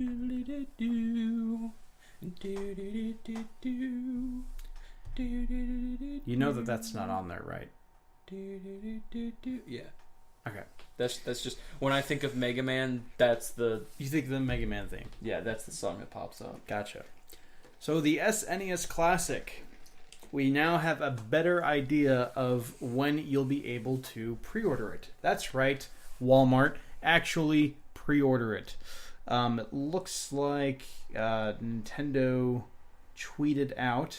You know that's not on there, right? Yeah. Okay. That's just when I think of Mega Man, that's the You think the Mega Man theme? that's the song that pops up. Gotcha. So the SNES Classic, we now have a better idea of when you'll be able to pre-order it. That's right, Walmart, actually pre-order it. It looks like Nintendo tweeted out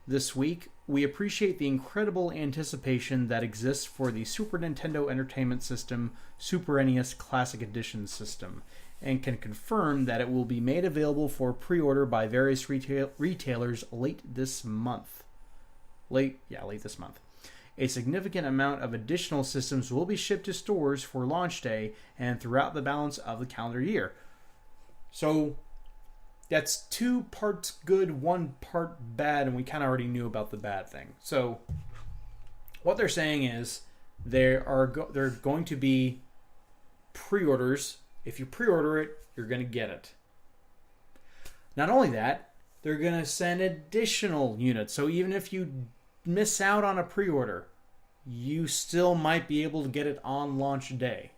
this week, "We appreciate the incredible anticipation that exists for the Super Nintendo Entertainment System Super NES Classic Edition system, and can confirm that it will be made available for pre-order by various retailers late this month. Late this month. A significant amount of additional systems will be shipped to stores for launch day and throughout the balance of the calendar year." So that's 2 parts good, 1 part bad, and we kind of already knew about the bad thing. So what they're saying is they're going to be pre-orders. If you pre-order it, you're going to get it. Not only that, they're going to send additional units. So even if you miss out on a pre-order, you still might be able to get it on launch day.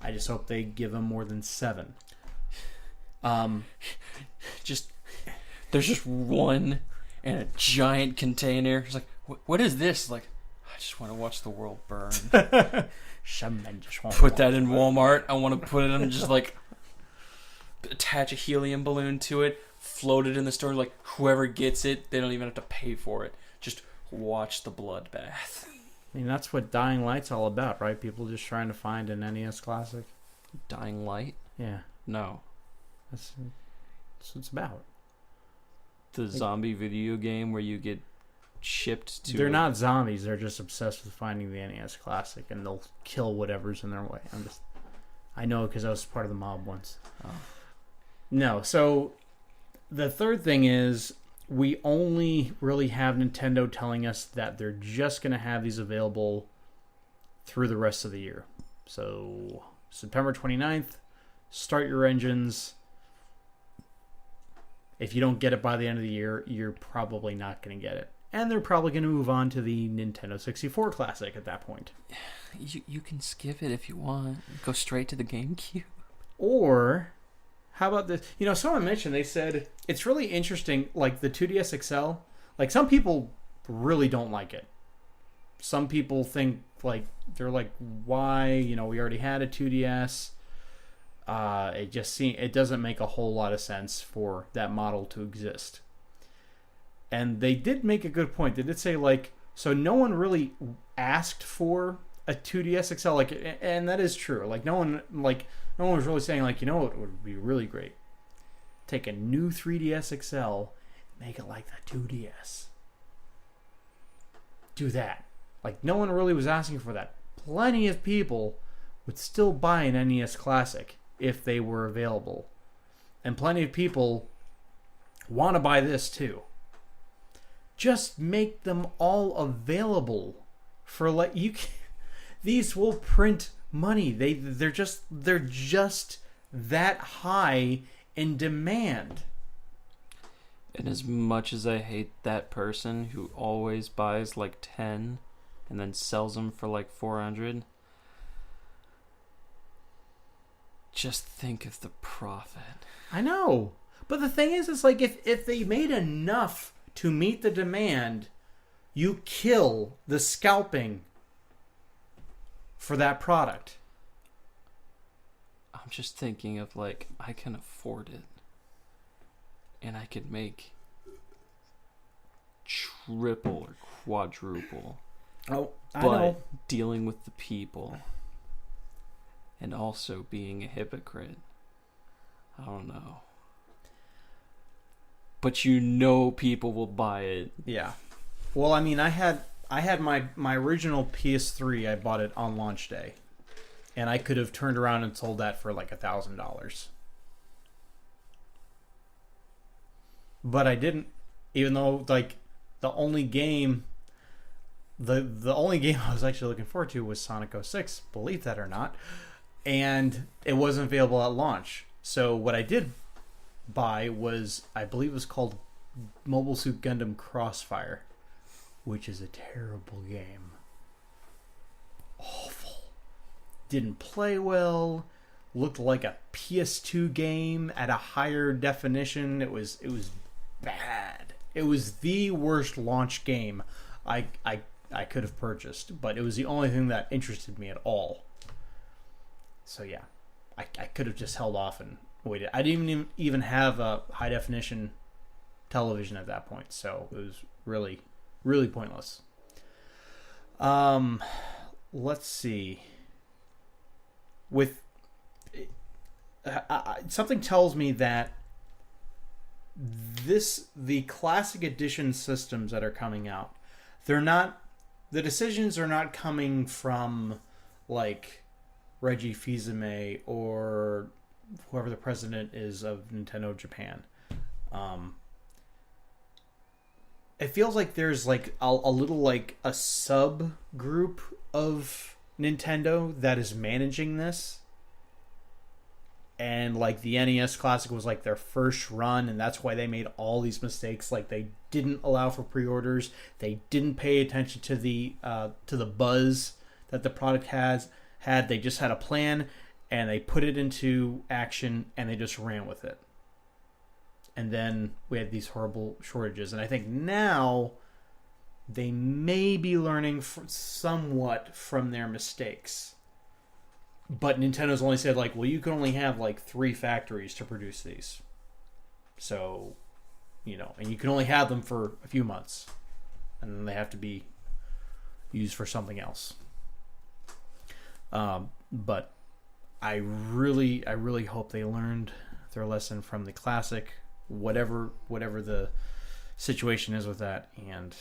I just hope they give them more than 7. There's just one in a giant container. It's like, what is this? Like, I just want to watch the world burn. Some men just want Put that in Walmart. I want to put it in, just like attach a helium balloon to it, float it in the store. Like, whoever gets it, they don't even have to pay for it. Just watch the bloodbath. I mean, that's what Dying Light's all about, right? People just trying to find an NES classic. Dying Light? Yeah, No. that's what it's about. The zombie video game where you get shipped to... They're not zombies. They're just obsessed with finding the NES classic, and they'll kill whatever's in their way. I know because I was part of the mob once. Oh. No, so the third thing is we only really have Nintendo telling us that they're just going to have these available through the rest of the year. So September 29th, start your engines. If you don't get it by the end of the year, you're probably not going to get it. And they're probably going to move on to the Nintendo 64 Classic at that point. You can skip it if you want. Go straight to the GameCube. Or, how about this? You know, someone mentioned, they said, it's really interesting, like the 2DS XL. Like, some people really don't like it. Some people think, like, they're like, why? You know, we already had a 2DS. It doesn't make a whole lot of sense for that model to exist. And they did make a good point. They did say, like, so no one really asked for a 2DS XL, like, and that is true. Like, no one was really saying, like, you know what would be really great? Take a new 3DS XL, make it like the 2DS. Do that. Like, no one really was asking for that. Plenty of people would still buy an NES Classic if they were available. And plenty of people want to buy this too. Just make them all available for these will print money. They're just that high in demand. And as much as I hate that person who always buys like 10 and then sells them for like 400, just think of the profit. I know. But the thing is, it's like if they made enough to meet the demand, you kill the scalping for that product. I'm just thinking of, like, I can afford it. And I could make triple or quadruple. Oh, I but know. dealing with the people and also being a hypocrite, I don't know. But you know people will buy it. Yeah. Well, I mean, I had my original PS3. I bought it on launch day, and I could have turned around and sold that for like $1,000. But I didn't, even though, like, the only game I was actually looking forward to was Sonic 06, believe that or not, and it wasn't available at launch. So what I did buy was, I believe it was called Mobile Suit Gundam Crossfire, which is a terrible game. Awful. Didn't play well. Looked like a PS2 game at a higher definition. It was bad. It was the worst launch game I could have purchased, but it was the only thing that interested me at all. So yeah, I could have just held off and waited. I didn't even have a high definition television at that point, so it was really, really pointless. Let's see. With something tells me that the classic edition systems that are coming out, the decisions are not coming from like Reggie Fils-Aimé or whoever the president is of Nintendo Japan. It feels like there's like a little like a subgroup of Nintendo that is managing this. And like the NES Classic was like their first run, and that's why they made all these mistakes. Like they didn't allow for pre-orders, they didn't pay attention to the buzz that the product had. They just had a plan, and they put it into action, and they just ran with it. And then we had these horrible shortages, and I think now they may be learning somewhat from their mistakes. But Nintendo's only said, like, well, you can only have, like, 3 factories to produce these. So, and you can only have them for a few months. And then they have to be used for something else. But I really hope they learned their lesson from the classic, whatever the situation is with that, and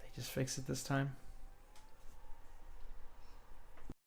they just fix it this time.